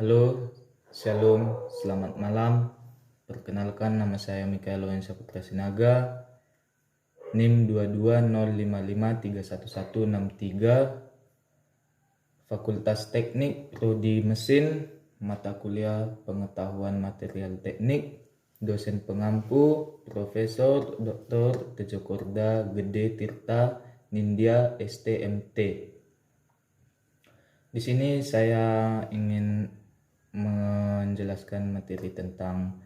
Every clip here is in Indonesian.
Halo, Shalom, selamat malam. Perkenalkan, nama saya Mikael Loensa Putra Sinaga, NIM 22055311163, Fakultas Teknik, Prodi Mesin, mata kuliah Pengetahuan Material Teknik, dosen pengampu Profesor Dr. Tejo Korda Gede Tirta Nindya STMT. Di sini saya ingin menjelaskan materi tentang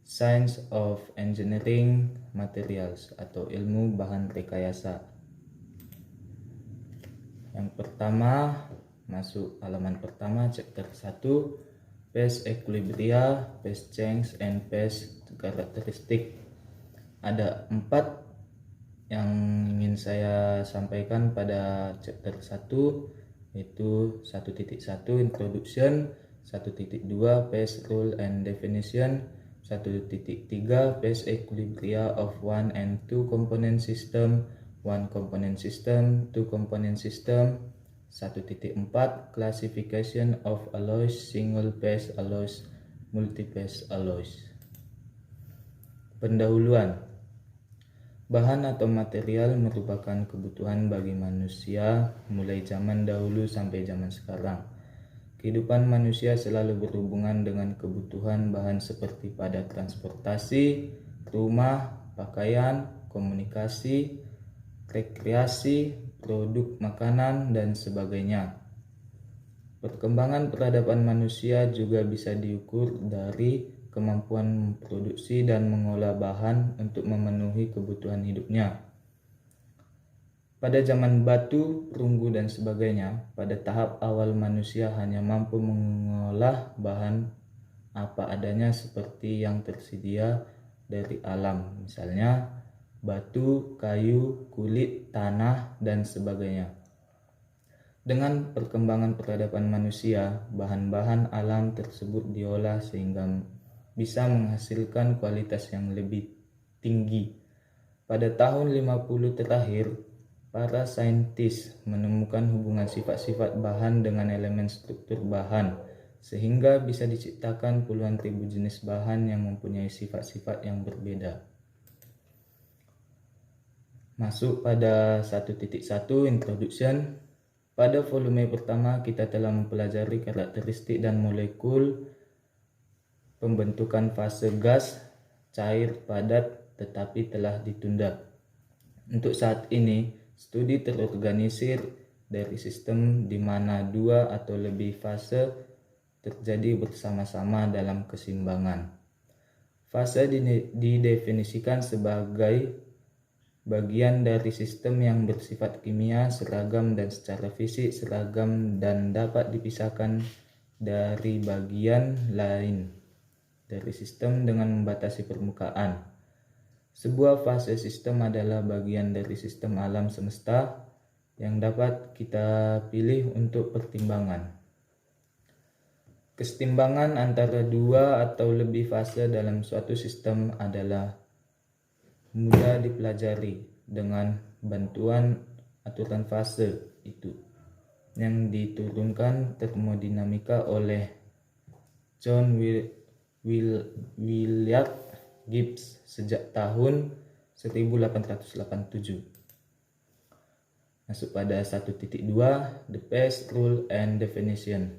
Science of Engineering Materials atau ilmu bahan rekayasa. Yang pertama, masuk halaman pertama, chapter 1, Phase Equilibria, Phase Change, and Phase Characteristic. Ada 4 yang ingin saya sampaikan pada chapter 1, yaitu 1.1 Introduction, 1.2 Phase Rule and Definition, 1.3 Phase Equilibria of one and two component system, one component system, two component system, 1.4 Classification of alloys, single phase alloys, multi-phase alloys. Pendahuluan. Bahan atau material merupakan kebutuhan bagi manusia mulai zaman dahulu sampai zaman sekarang. Kehidupan manusia selalu berhubungan dengan kebutuhan bahan seperti pada transportasi, rumah, pakaian, komunikasi, rekreasi, produk makanan, dan sebagainya. Perkembangan peradaban manusia juga bisa diukur dari kemampuan memproduksi dan mengolah bahan untuk memenuhi kebutuhan hidupnya. Pada zaman batu, perunggu, dan sebagainya, pada tahap awal manusia hanya mampu mengolah bahan apa adanya seperti yang tersedia dari alam, misalnya batu, kayu, kulit, tanah, dan sebagainya. Dengan perkembangan peradaban manusia, bahan-bahan alam tersebut diolah sehingga bisa menghasilkan kualitas yang lebih tinggi. Pada tahun 50 terakhir, para saintis menemukan hubungan sifat-sifat bahan dengan elemen struktur bahan, sehingga bisa diciptakan puluhan ribu jenis bahan yang mempunyai sifat-sifat yang berbeda. Masuk pada 1.1 Introduction. Pada volume pertama kita telah mempelajari karakteristik dan molekul pembentukan fase gas, cair, padat, tetapi telah ditunda. Untuk saat ini, studi terorganisir dari sistem di mana dua atau lebih fase terjadi bersama-sama dalam keseimbangan. Fase didefinisikan sebagai bagian dari sistem yang bersifat kimia seragam dan secara fisik seragam dan dapat dipisahkan dari bagian lain dari sistem dengan membatasi permukaan. Sebuah fase sistem adalah bagian dari sistem alam semesta yang dapat kita pilih untuk pertimbangan. Kesetimbangan antara dua atau lebih fase dalam suatu sistem adalah mudah dipelajari dengan bantuan aturan fase itu yang diturunkan termodinamika oleh John Willard Gibbs sejak tahun 1887. Masuk pada 1.2 The Phase Rule and Definition.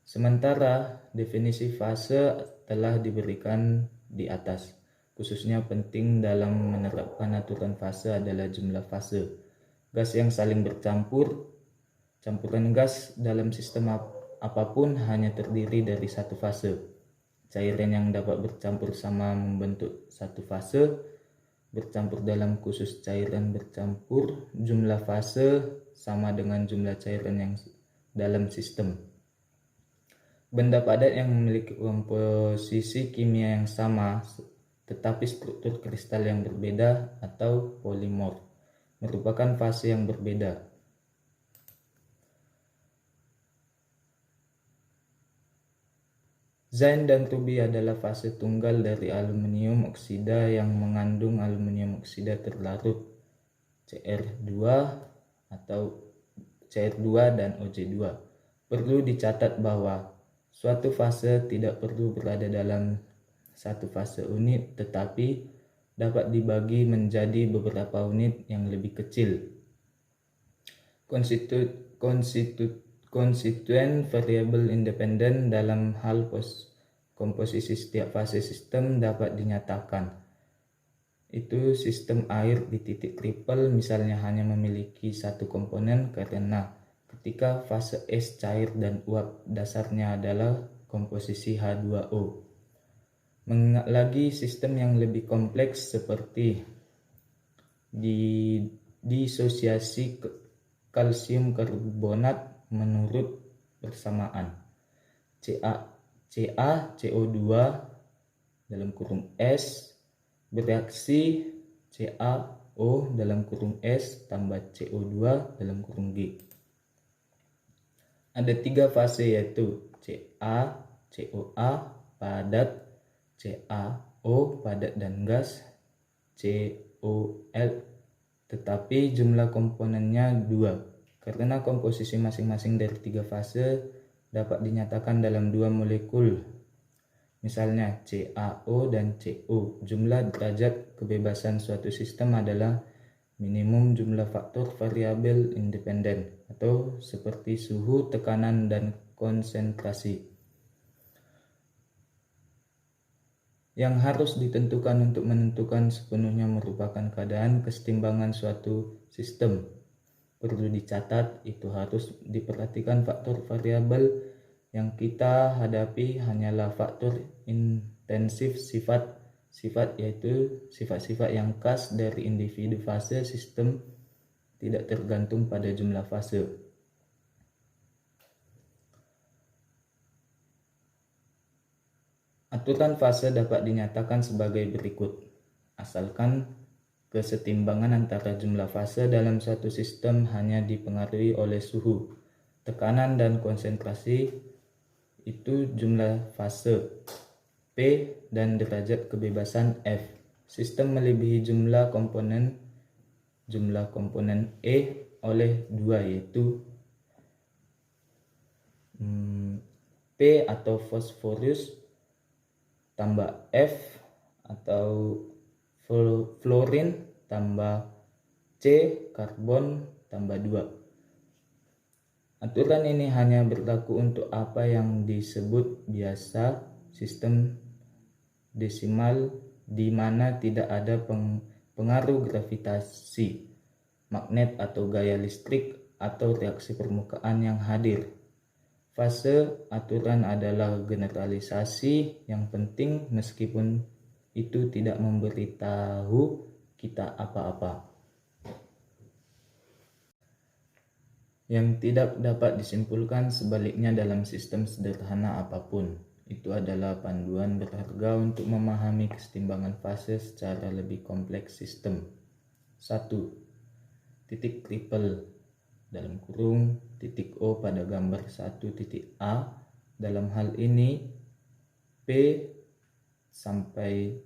Sementara definisi fase telah diberikan di atas. Khususnya penting dalam menerapkan aturan fase adalah jumlah fase. Gas yang saling bercampur. Campuran gas dalam sistem apapun hanya terdiri dari satu fase. Cairan yang dapat bercampur sama membentuk satu fase. Bercampur dalam khusus cairan bercampur. Jumlah fase sama dengan jumlah cairan yang dalam sistem. Benda padat yang memiliki komposisi kimia yang sama tetapi struktur kristal yang berbeda atau polimorf merupakan fase yang berbeda. Zain dan ruby adalah fase tunggal dari aluminium oksida yang mengandung aluminium oksida terlarut Cr2 atau Cr2 dan OJ2. Perlu dicatat bahwa Suatu fase tidak perlu berada dalam satu fase unit, tetapi dapat dibagi menjadi beberapa unit yang lebih kecil. Konstituen variabel independen dalam hal komposisi setiap fase sistem dapat dinyatakan. Itu sistem air di titik triple misalnya hanya memiliki satu komponen karena ketika fase es cair dan uap dasarnya adalah komposisi H2O. Mengingat lagi sistem yang lebih kompleks seperti disosiasi kalsium karbonat menurut persamaan CO2 dalam kurung S bereaksi CaO dalam kurung S tambah CO2 dalam kurung G. Ada 3 fase yaitu CoA padat, CaO padat dan gas, CoL, tetapi jumlah komponennya 2 karena komposisi masing-masing dari 3 fase dapat dinyatakan dalam 2 molekul. Misalnya CaO dan CO. Jumlah derajat kebebasan suatu sistem adalah minimum jumlah faktor variabel independen atau seperti suhu, tekanan, dan konsentrasi yang harus ditentukan untuk menentukan sepenuhnya merupakan keadaan kesetimbangan suatu sistem. Perlu dicatat, itu harus diperhatikan faktor variabel yang kita hadapi hanyalah faktor intensif sifat yaitu sifat-sifat yang khas dari individu fase sistem, tidak tergantung pada jumlah fase. Aturan fase dapat dinyatakan sebagai berikut. Asalkan kesetimbangan antara jumlah fase dalam suatu sistem hanya dipengaruhi oleh suhu, tekanan, dan konsentrasi, itu jumlah fase P dan derajat kebebasan F. Sistem melebihi jumlah komponen E oleh 2 yaitu P atau fosforus tambah F atau fluorin tambah C karbon tambah 2. Aturan ini hanya berlaku untuk apa yang disebut biasa sistem desimal di mana tidak ada pengaruh gravitasi, magnet atau gaya listrik atau reaksi permukaan yang hadir. Fase aturan adalah generalisasi yang penting meskipun itu tidak memberitahu kita apa-apa. Yang tidak dapat disimpulkan sebaliknya dalam sistem sederhana apapun. Itu adalah panduan berharga untuk memahami kesetimbangan fase secara lebih kompleks sistem. 1. Titik triple dalam kurung titik O pada gambar 1.A. Dalam hal ini P sampai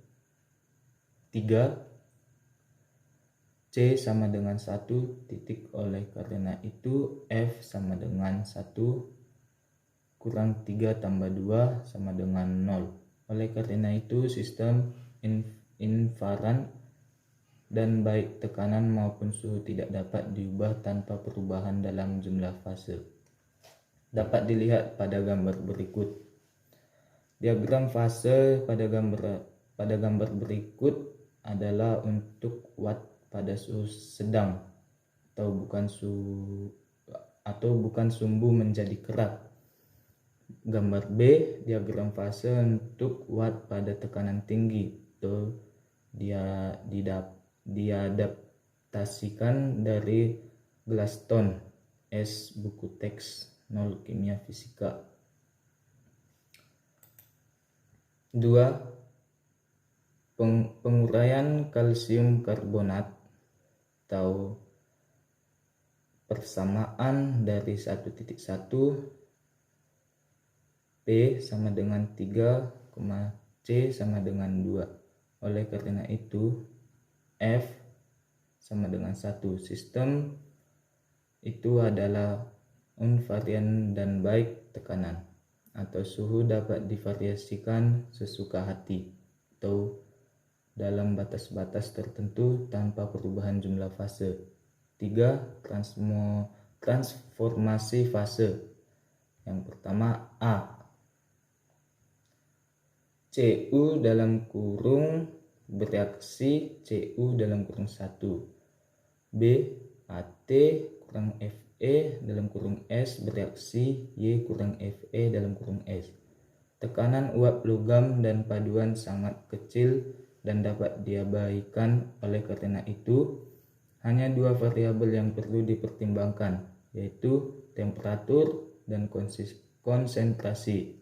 3, C sama dengan 1 titik, oleh karena itu F sama dengan 1 kurang 3 tambah 2 sama dengan 0. Oleh karena itu sistem invaran dan baik tekanan maupun suhu tidak dapat diubah tanpa perubahan dalam jumlah fase. Dapat dilihat pada gambar berikut. Diagram fase pada gambar berikut adalah untuk watt pada suhu sedang atau bukan sumbu menjadi kerak. Gambar B, diagram fase untuk watt pada tekanan tinggi atau dia diadaptasikan dari Glaston S. buku teks 0 kimia fisika. 2. Penguraian kalsium karbonat atau persamaan dari 1.1 P sama dengan 3, C sama dengan 2. Oleh karena itu F sama dengan 1. Sistem itu adalah invarian dan baik tekanan. atau suhu dapat divariasikan sesuka hati atau dalam batas-batas tertentu tanpa perubahan jumlah fase. 3. Transformasi fase. Yang pertama A. Cu dalam kurung bereaksi Cu dalam kurung 1. B. At kurang Fe dalam kurung S bereaksi Y kurang Fe dalam kurung S. Tekanan uap logam dan paduan sangat kecil dan dapat diabaikan. Oleh karena itu, hanya dua variabel yang perlu dipertimbangkan, yaitu temperatur dan konsentrasi.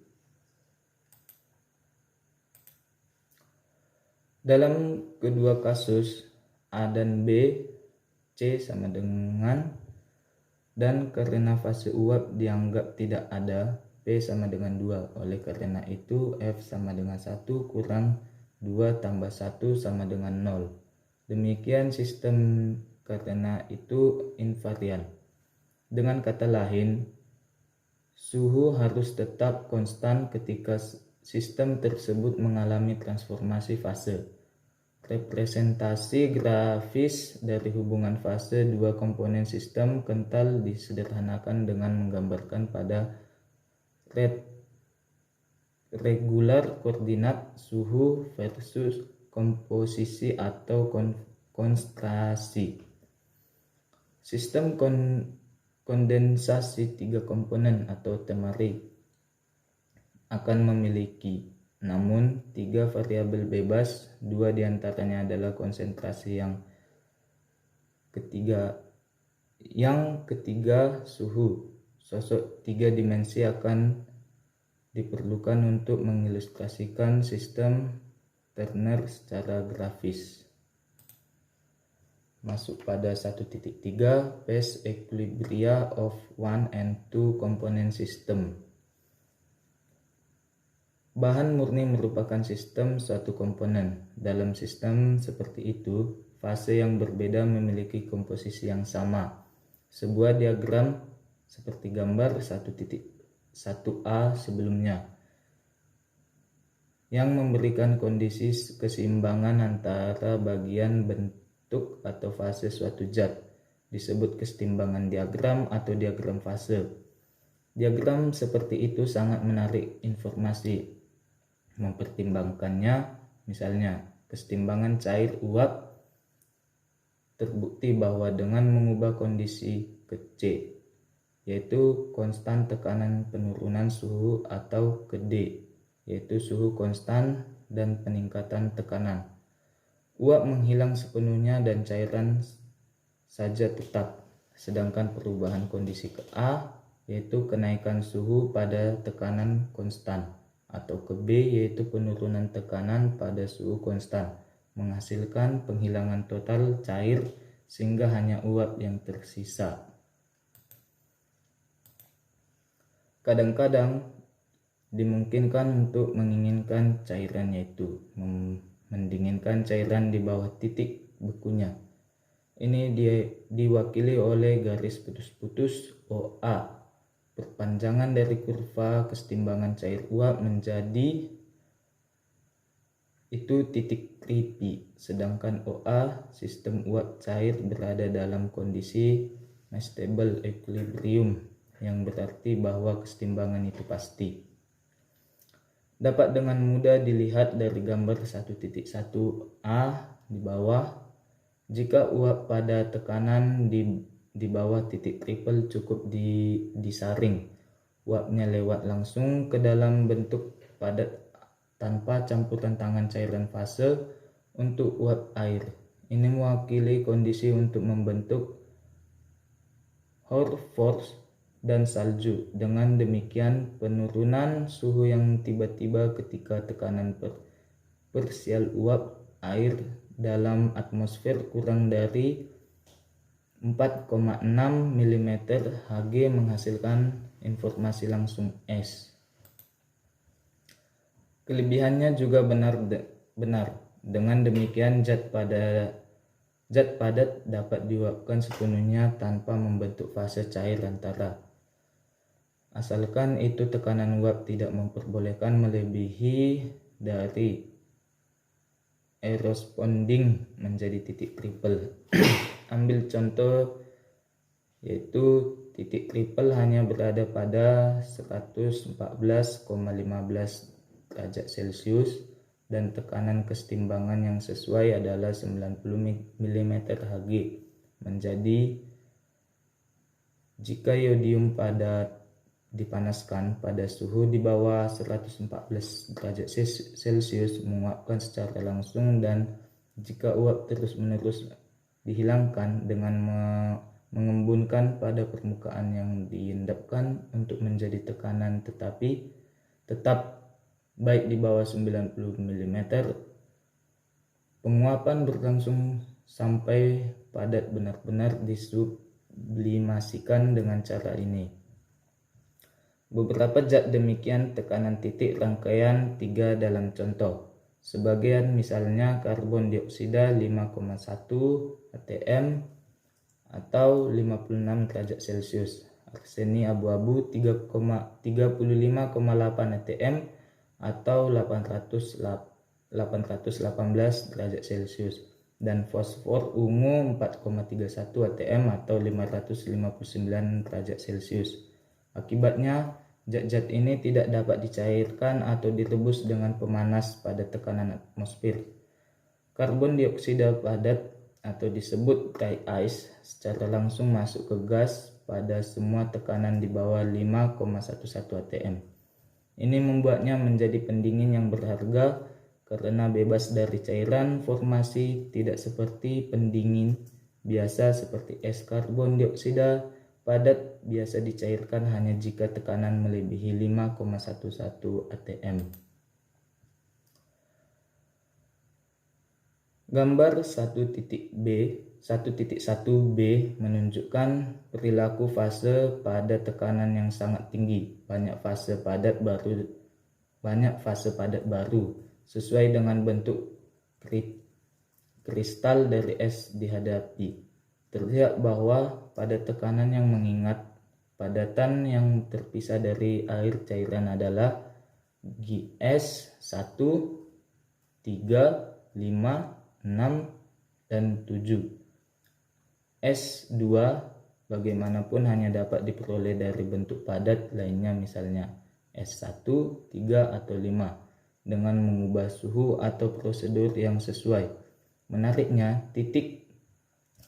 Dalam kedua kasus A dan B, C sama dengan, dan karena fase uap dianggap tidak ada, P sama dengan 2. Oleh karena itu F sama dengan 1 kurang 2 tambah 1 sama dengan 0. Demikian sistem karena itu invarian. Dengan kata lain, suhu harus tetap konstan ketika sistem tersebut mengalami transformasi fase. Representasi grafis dari hubungan fase dua komponen sistem kental disederhanakan dengan menggambarkan pada regular koordinat suhu versus komposisi atau konsentrasi. Sistem kondensasi tiga komponen atau temari akan memiliki namun tiga variabel bebas, dua diantaranya adalah konsentrasi, yang ketiga suhu. Sosok tiga dimensi akan diperlukan untuk mengilustrasikan sistem Turner secara grafis. Masuk pada 1.3, phase equilibria of one and two component system. Bahan murni merupakan sistem suatu komponen. Dalam sistem seperti itu, fase yang berbeda memiliki komposisi yang sama. Sebuah diagram seperti gambar 1.1a sebelumnya, yang memberikan kondisi keseimbangan antara bagian bentuk atau fase suatu zat, disebut keseimbangan diagram atau diagram fase. Diagram seperti itu sangat menarik informasi. Mempertimbangkannya, misalnya keseimbangan cair uap, terbukti bahwa dengan mengubah kondisi ke C, yaitu konstan tekanan penurunan suhu, atau ke D, yaitu suhu konstan dan peningkatan tekanan, uap menghilang sepenuhnya dan cairan saja tetap. Sedangkan perubahan kondisi ke A, yaitu kenaikan suhu pada tekanan konstan, atau ke B, yaitu penurunan tekanan pada suhu konstan, menghasilkan penghilangan total cair sehingga hanya uap yang tersisa. Kadang-kadang dimungkinkan untuk menginginkan cairan, yaitu mendinginkan cairan di bawah titik bekunya. Ini diwakili oleh garis putus-putus OA. Perpanjangan dari kurva keseimbangan cair uap menjadi itu titik kripi, sedangkan OA, sistem uap cair, berada dalam kondisi stable equilibrium, yang berarti bahwa keseimbangan itu pasti. Dapat dengan mudah dilihat dari gambar 1.1a di bawah. Jika uap pada tekanan di bawah titik triple cukup disaring, uapnya lewat langsung ke dalam bentuk padat tanpa campuran tangan cairan fase untuk uap air. Ini mewakili kondisi untuk membentuk hoverforce dan salju. Dengan demikian, penurunan suhu yang tiba-tiba ketika tekanan parsial uap air dalam atmosfer kurang dari 4,6 mm Hg menghasilkan informasi langsung S. Kelebihannya juga benar. Dengan demikian zat padat dapat diuapkan sepenuhnya tanpa membentuk fase cair antara asalkan itu tekanan uap tidak memperbolehkan melebihi dari corresponding menjadi titik triple. Ambil contoh yaitu titik triple hanya berada pada 114,15 derajat Celcius dan tekanan kesetimbangan yang sesuai adalah 90 mm Hg. Menjadi jika iodium dipanaskan pada suhu di bawah 114 derajat Celcius menguapkan secara langsung, dan jika uap terus-menerus dihilangkan dengan mengembunkan pada permukaan yang diendapkan untuk menjadi tekanan tetapi tetap baik di bawah 90 mm, penguapan berlangsung sampai padat benar-benar disublimasikan dengan cara ini. Beberapa zat demikian tekanan titik rangkaian 3 dalam contoh. Sebagian misalnya karbon dioksida 5,1 atm atau 56 derajat Celcius, arseni abu-abu 35,8 atm atau 818 derajat Celcius, dan fosfor ungu 4,31 atm atau 559 derajat Celcius. Akibatnya, zat-zat ini tidak dapat dicairkan atau direbus dengan pemanas pada tekanan atmosfer. Karbon dioksida padat atau disebut dry ice secara langsung masuk ke gas pada semua tekanan di bawah 5,11 atm. Ini membuatnya menjadi pendingin yang berharga karena bebas dari cairan formasi, tidak seperti pendingin biasa seperti es. Karbon dioksida padat biasa dicairkan hanya jika tekanan melebihi 5,11 atm. Gambar 1.1b menunjukkan perilaku fase pada tekanan yang sangat tinggi. Banyak fase padat baru sesuai dengan bentuk kristal dari es dihadapi. Terlihat bahwa pada tekanan yang mengingat padatan yang terpisah dari air cairan adalah GS1, 3, 5, 6, dan 7. S2 bagaimanapun hanya dapat diperoleh dari bentuk padat lainnya, misalnya S1, 3, atau 5, dengan mengubah suhu atau prosedur yang sesuai. Menariknya, titik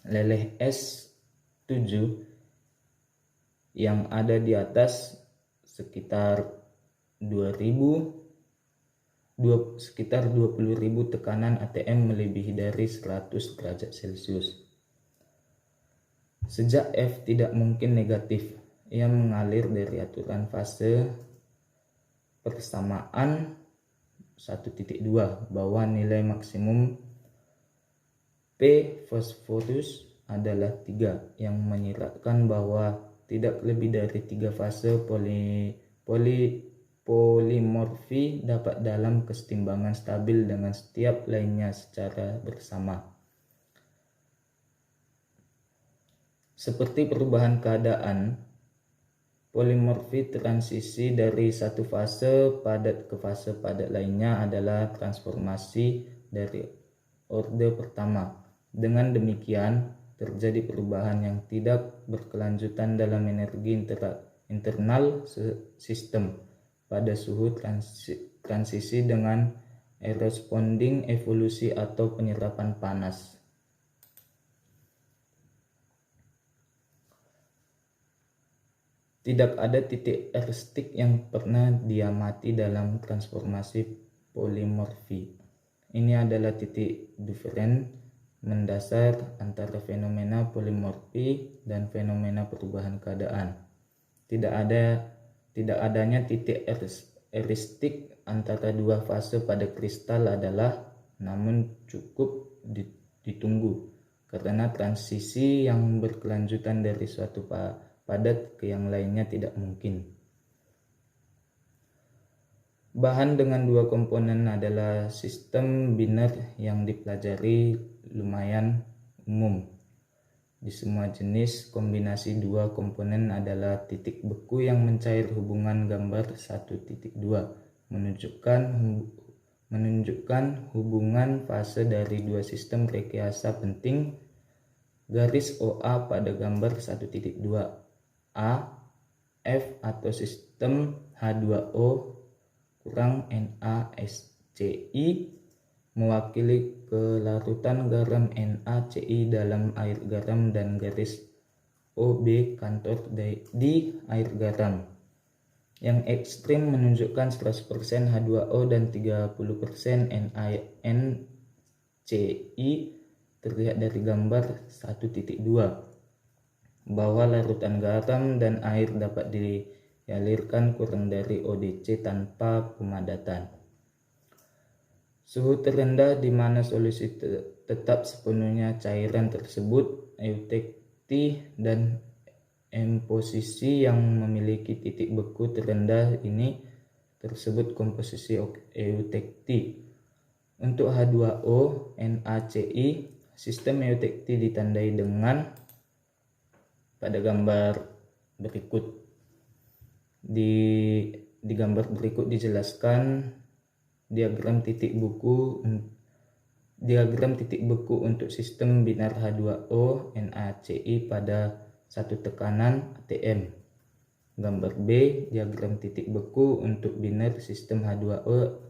leleh S7 yang ada di atas sekitar 20.000 tekanan atm melebihi dari 100 derajat Celcius. Sejak F tidak mungkin negatif, ia mengalir dari aturan fase persamaan 1.2 bahwa nilai maksimum P fosforus adalah 3, yang menyiratkan bahwa tidak lebih dari 3 fase polimorfi dapat dalam kesetimbangan stabil dengan setiap lainnya secara bersama. Seperti perubahan keadaan, polimorfi transisi dari satu fase padat ke fase padat lainnya adalah transformasi dari orde pertama. Dengan demikian, terjadi perubahan yang tidak berkelanjutan dalam energi internal sistem pada suhu transisi dengan corresponding evolusi atau penyerapan panas. Tidak ada titik eristik yang pernah diamati dalam transformasi polimorfi. Ini adalah titik diferen mendasar antara fenomena polimorfi dan fenomena perubahan keadaan. Tidak adanya titik eristik antara dua fase pada kristal adalah namun cukup ditunggu, karena transisi yang berkelanjutan dari suatu padat ke yang lainnya tidak mungkin. Bahan dengan dua komponen adalah sistem biner yang dipelajari lumayan umum. di semua jenis kombinasi dua komponen adalah titik beku yang mencair. Hubungan gambar 1.2 menunjukkan hubungan fase dari dua sistem rekayasa penting. Garis OA pada gambar 1.2 A F atau sistem H2O kurang NaSCl mewakili kelarutan garam NaCl dalam air garam, dan garis OB kantor di air garam. Yang ekstrim menunjukkan 100% H2O dan 30% NaCl terlihat dari gambar 1.2, bahwa larutan garam dan air dapat dialirkan kurang dari ODC tanpa pemadatan. Suhu terendah di mana solusi tetap sepenuhnya cairan tersebut, eutekti, dan posisi yang memiliki titik beku terendah ini tersebut komposisi eutekti. Untuk H2O NaCl, sistem eutekti ditandai dengan pada gambar berikut. Di gambar berikut dijelaskan diagram titik beku untuk sistem binar H2O NaCl pada satu tekanan atm. Gambar B, diagram titik beku untuk binar sistem H2O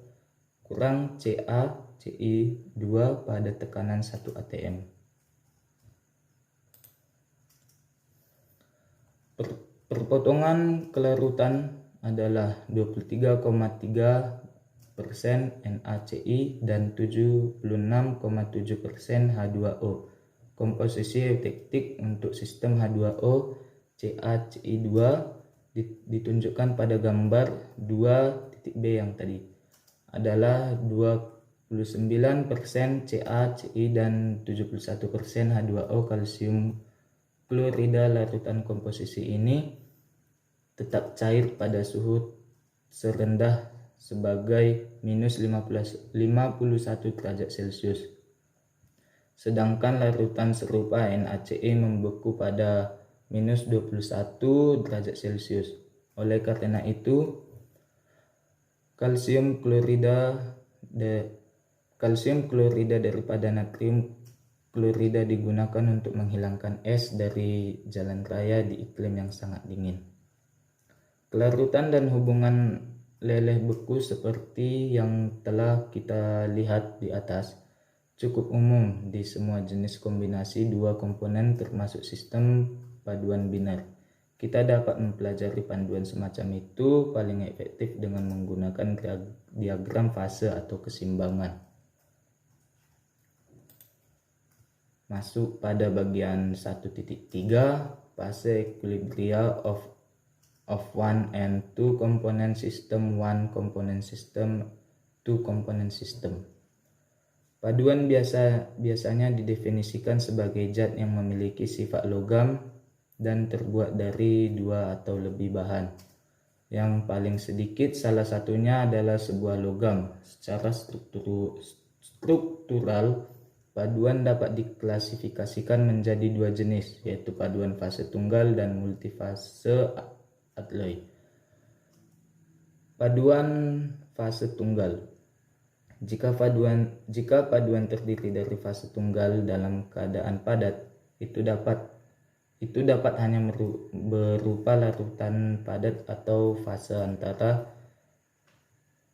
kurang CaCl2 pada tekanan 1 atm. Perpotongan kelarutan adalah 23,3% NaCl dan 76,7% H2O. Komposisi eutektik untuk sistem H2O CaCl2 ditunjukkan pada gambar 2.b yang tadi adalah 29% CaCl dan 71% H2O. Kalsium klorida larutan komposisi ini tetap cair pada suhu serendah sebagai minus 51 derajat Celcius. Sedangkan larutan serupa NaCl membeku pada minus 21 derajat Celcius. Oleh karena itu, kalsium klorida daripada natrium klorida digunakan untuk menghilangkan es dari jalan raya di iklim yang sangat dingin. Kelarutan dan hubungan leleh beku seperti yang telah kita lihat di atas cukup umum di semua jenis kombinasi dua komponen termasuk sistem paduan binar. Kita dapat mempelajari panduan semacam itu paling efektif dengan menggunakan diagram fase atau keseimbangan. Masuk pada bagian 1.3, fase equilibria of one and two component system, one component system, two component system. Paduan biasanya didefinisikan sebagai zat yang memiliki sifat logam dan terbuat dari dua atau lebih bahan. Yang paling sedikit salah satunya adalah sebuah logam. Secara struktural, paduan dapat diklasifikasikan menjadi dua jenis, yaitu paduan fase tunggal dan multifase alloy. Paduan fase tunggal. Jika paduan terdiri dari fase tunggal dalam keadaan padat, itu dapat hanya berupa larutan padat atau fase antara.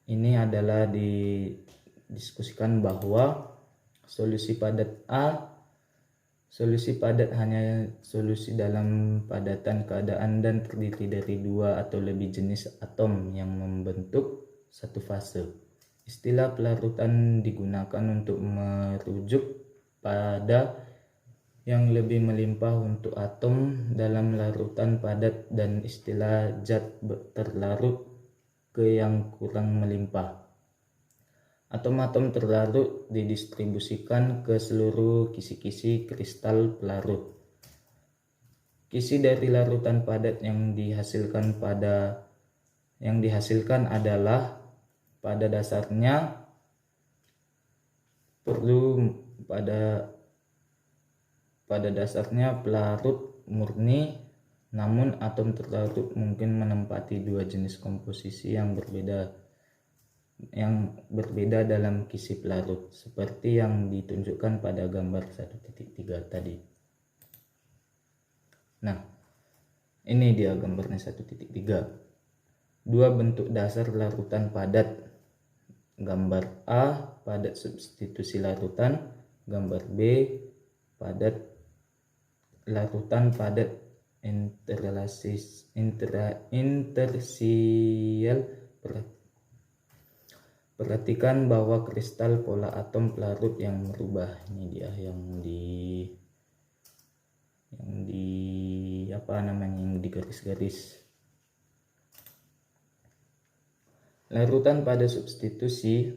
Ini adalah didiskusikan bahwa solusi padat hanya solusi dalam padatan keadaan dan terdiri dari dua atau lebih jenis atom yang membentuk satu fase. Istilah pelarutan digunakan untuk merujuk pada yang lebih melimpah untuk atom dalam larutan padat dan istilah zat terlarut ke yang kurang melimpah. Atom-atom terlarut didistribusikan ke seluruh kisi-kisi kristal pelarut. Kisi dari larutan padat yang dihasilkan adalah pada dasarnya perlu pada pada dasarnya pelarut murni, namun atom terlarut mungkin menempati dua jenis komposisi yang berbeda dalam kisi pelarut, seperti yang ditunjukkan pada gambar 1.3 tadi. Nah, ini dia gambarnya 1.3. Dua bentuk dasar larutan padat. Gambar A, padat substitusi larutan. Gambar B, padat larutan padat intersial. Perhatikan bahwa kristal pola atom pelarut yang merubah. Ini dia yang di garis-garis. Larutan pada substitusi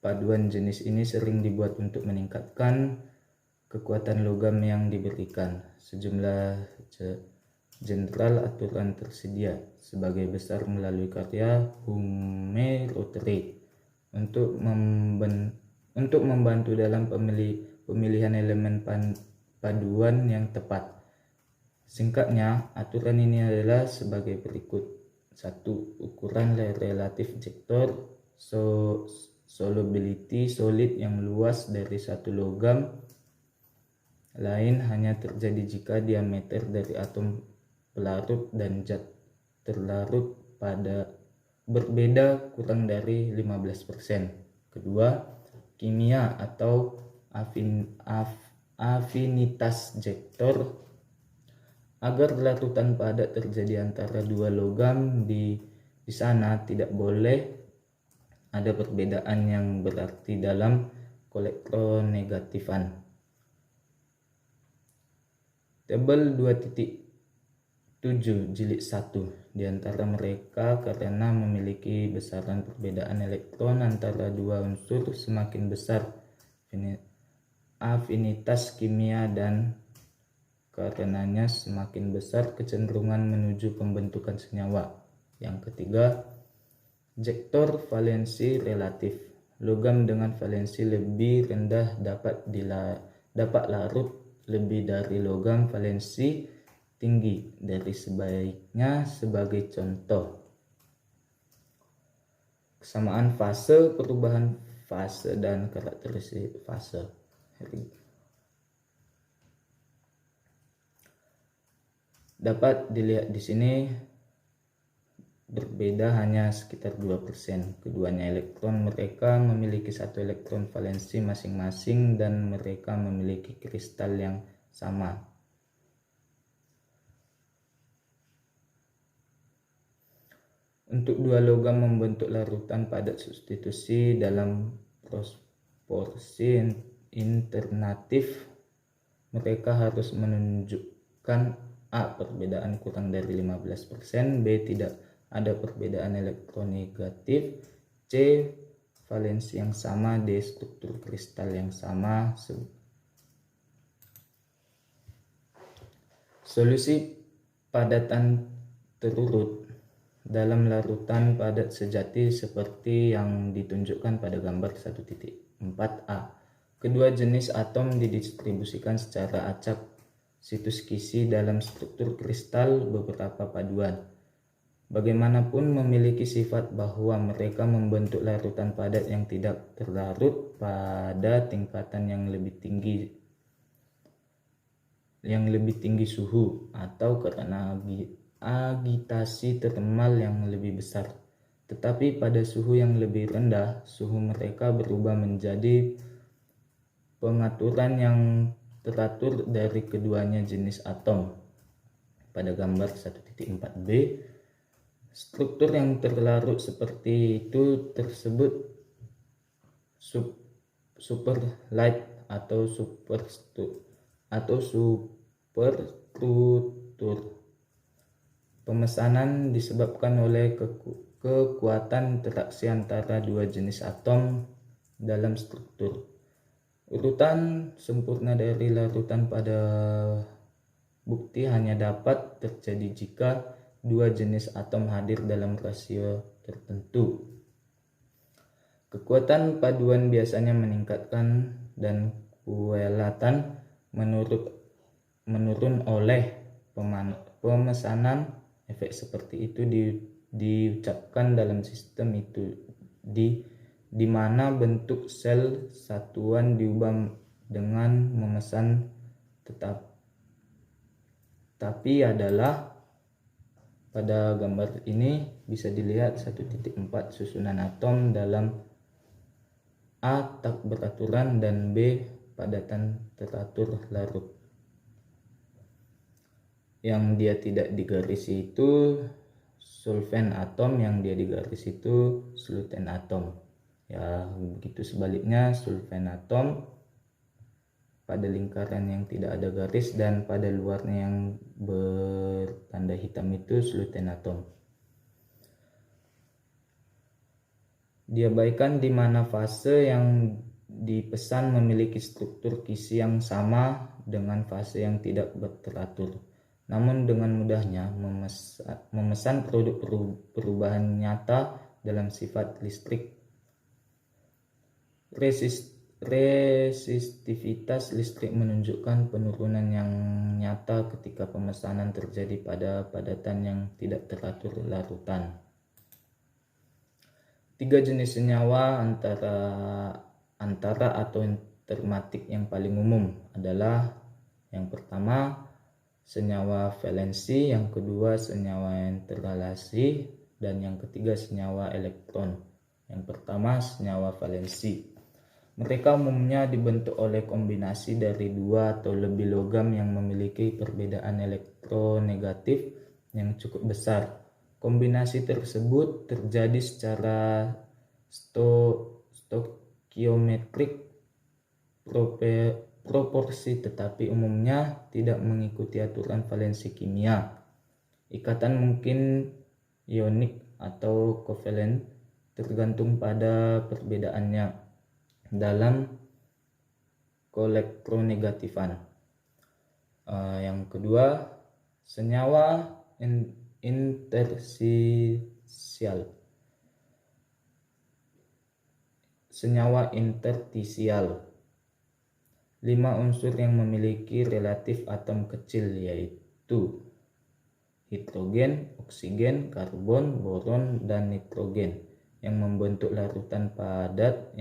paduan jenis ini sering dibuat untuk meningkatkan kekuatan logam yang diberikan. Sejumlah jenderal aturan tersedia sebagai besar melalui karya Hume-Rothery untuk membantu dalam pemilihan elemen paduan yang tepat. Singkatnya, aturan ini adalah sebagai berikut. 1. Ukuran relatif jektor solubility solid yang luas dari satu logam lain hanya terjadi jika diameter dari atom pelarut dan zat terlarut pada berbeda kurang dari 15%. Kedua, kimia atau afinitas jektor. Agar larutan padat terjadi antara dua logam di sana tidak boleh ada perbedaan yang berarti dalam kolektronegatifan. Tabel 2.7 jilid 1 di antara mereka karena memiliki besaran perbedaan elektron antara dua unsur semakin besar afinitas kimia dan karenanya semakin besar kecenderungan menuju pembentukan senyawa. Yang ketiga, jektor valensi relatif. Logam dengan valensi lebih rendah dapat larut lebih dari logam valensi tinggi dari sebaiknya. Sebagai contoh, kesamaan fase, perubahan fase, dan karakteristik fase. Dapat dilihat di sini berbeda hanya sekitar 2%. Keduanya elektron mereka memiliki satu elektron valensi masing-masing dan mereka memiliki kristal yang sama. Untuk dua logam membentuk larutan padat substitusi dalam proporsi alternatif, mereka harus menunjukkan A. Perbedaan kurang dari 15%. B. Tidak ada perbedaan elektronegatif. C. Valensi yang sama. D. Struktur kristal yang sama. Solusi padatan terurut dalam larutan padat sejati seperti yang ditunjukkan pada gambar 1.4a. Kedua jenis atom didistribusikan secara acak situs kisi dalam struktur kristal beberapa paduan. Bagaimanapun memiliki sifat bahwa mereka membentuk larutan padat yang tidak terlarut pada tingkatan yang lebih tinggi suhu atau karena agitasi termal yang lebih besar. Tetapi pada suhu yang lebih rendah, suhu mereka berubah menjadi pengaturan yang teratur dari keduanya jenis atom. Pada gambar 1.4b, struktur yang terlarut seperti itu tersebut superlight atau superstruktur. Pemesanan disebabkan oleh kekuatan interaksi antara dua jenis atom dalam struktur. Urutan sempurna dari larutan pada bukti hanya dapat terjadi jika dua jenis atom hadir dalam rasio tertentu. Kekuatan paduan biasanya meningkatkan dan kuelatan menurut menurun oleh pemesanan. Efek seperti itu diucapkan dalam sistem itu di mana bentuk sel satuan diubah dengan memesan tapi adalah pada gambar ini bisa dilihat 1.4 susunan atom dalam A tak beraturan dan B padatan teratur larut. Yang dia tidak digarisi itu solvent atom, yang dia digaris itu soluten atom. Ya, begitu sebaliknya solvent atom pada lingkaran yang tidak ada garis dan pada luarnya yang bertanda hitam itu soluten atom. Diabaikan di mana fase yang dipesan memiliki struktur kisi yang sama dengan fase yang tidak teratur. Namun dengan mudahnya memesan produk perubahan nyata dalam sifat listrik. Resistivitas listrik menunjukkan penurunan yang nyata ketika pemesanan terjadi pada padatan yang tidak teratur larutan. 3 jenis senyawa antara atau intermatik yang paling umum adalah yang pertama senyawa valensi, yang kedua senyawa interrelasi, dan yang ketiga senyawa elektron. Yang pertama senyawa valensi. Mereka umumnya dibentuk oleh kombinasi dari 2 atau lebih logam yang memiliki perbedaan elektronegatif yang cukup besar. Kombinasi tersebut terjadi secara stokiometrik proporsi, tetapi umumnya tidak mengikuti aturan valensi kimia. Ikatan mungkin ionik atau kovalen tergantung pada perbedaannya dalam koelektronegatifan. Yang kedua, senyawa interstisial. Senyawa interstisial. 5 unsur yang memiliki relatif atom kecil, yaitu hidrogen, oksigen, karbon, boron, dan nitrogen, yang membentuk larutan padat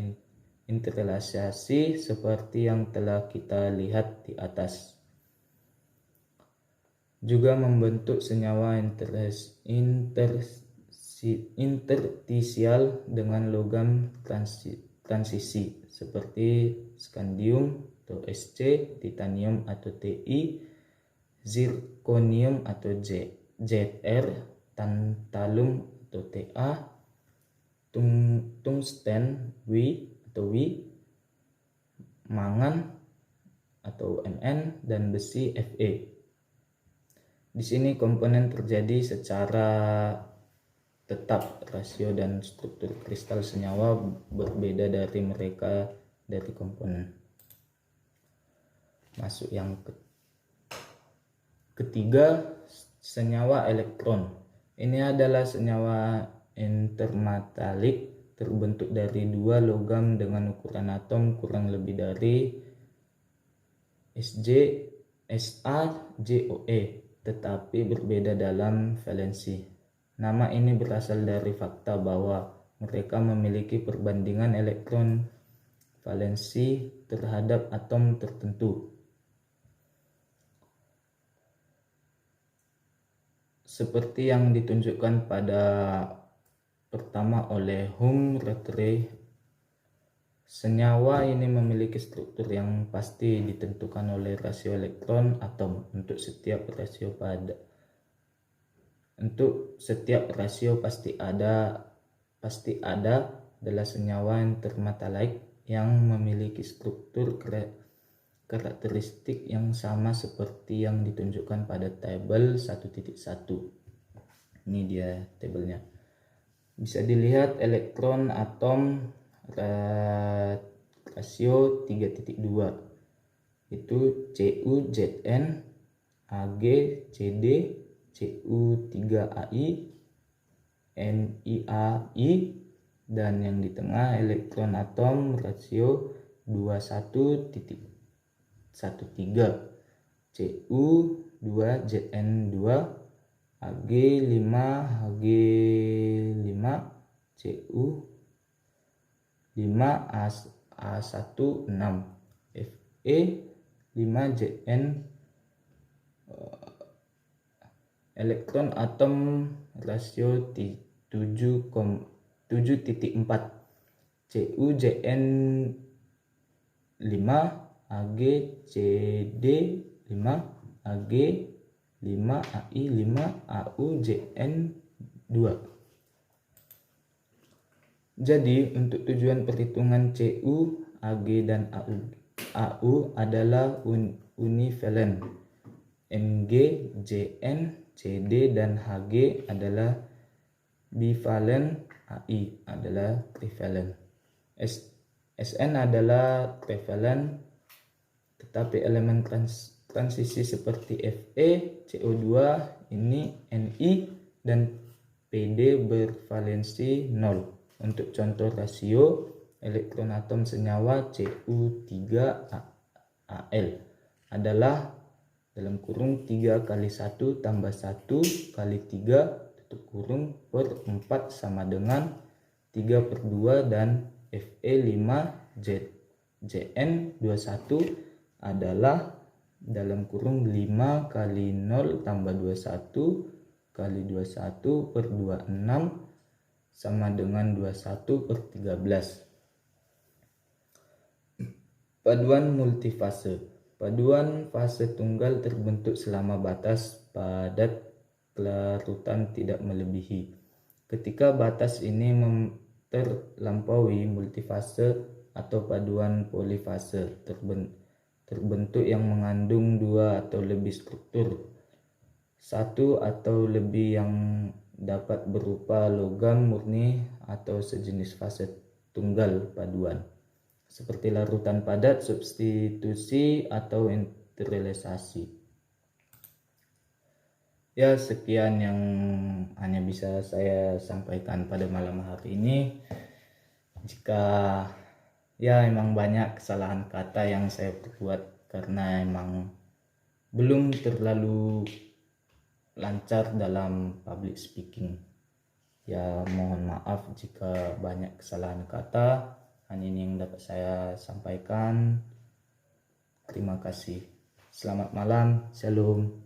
interrelasi seperti yang telah kita lihat di atas. Juga membentuk senyawa interstisial dengan logam transisi seperti scandium atau Sc, titanium atau Ti, zirconium atau Zr, tantalum atau Ta, tungsten Wi, mangan atau Mn, dan besi Fe. Di sini komponen terjadi secara tetap. Rasio dan struktur kristal senyawa berbeda dari mereka dari komponen. Masuk yang ketiga, senyawa elektron. Ini adalah senyawa intermetalik terbentuk dari 2 logam dengan ukuran atom kurang lebih dari SaJoE, tetapi berbeda dalam valensi. Nama ini berasal dari fakta bahwa mereka memiliki perbandingan elektron valensi terhadap atom tertentu. Seperti yang ditunjukkan pada pertama oleh Hume-Rothery, senyawa ini memiliki struktur yang pasti ditentukan oleh rasio elektron atom. Untuk setiap rasio pasti ada adalah senyawa intermetalik yang memiliki struktur karakteristik yang sama seperti yang ditunjukkan pada tabel 1.1. Ini dia tabelnya. Bisa dilihat elektron atom rasio 3.2 itu CuZn, Ag, Cd, Cu3ai, NiAi, dan yang di tengah elektron atom rasio 21.13 Cu2 Zn2 Ag5 Hg5 Cu5 A1 6 Fe5 Zn. Elektron atom rasio 7,4 CuZn5 AgCd5 Ag5 Ai5 AuZn2. Jadi untuk tujuan perhitungan Cu, Ag dan Au adalah univalen. Mg, Zn, Cd dan Hg adalah bivalen, Ai adalah trivalen. Sn adalah trivalen, tetapi elemen transisi seperti Fe, CO2 ini Ni dan Pd bervalensi 0. Untuk contoh rasio elektron atom senyawa Cu3Al adalah dalam kurung 3 kali 1 tambah 1 kali 3 tutup kurung per 4 sama dengan 3/2 dan Fe5 Zn21 adalah dalam kurung 5 kali 0 tambah 21 kali 21 per 26 sama dengan 21/13. Paduan multifase. Paduan fase tunggal terbentuk selama batas padat kelarutan tidak melebihi. Ketika batas ini terlampaui, multifase atau paduan polifase terbentuk yang mengandung 2 atau lebih struktur, 1 atau lebih yang dapat berupa logam murni atau sejenis fase tunggal paduan, seperti larutan padat, substitusi, atau interiorisasi. Ya, sekian yang hanya bisa saya sampaikan pada malam hari ini. Jika ya emang banyak kesalahan kata yang saya perbuat karena emang belum terlalu lancar dalam public speaking. Ya, mohon maaf jika banyak kesalahan kata. Hanya ini yang dapat saya sampaikan. Terima kasih. Selamat malam. Shalom.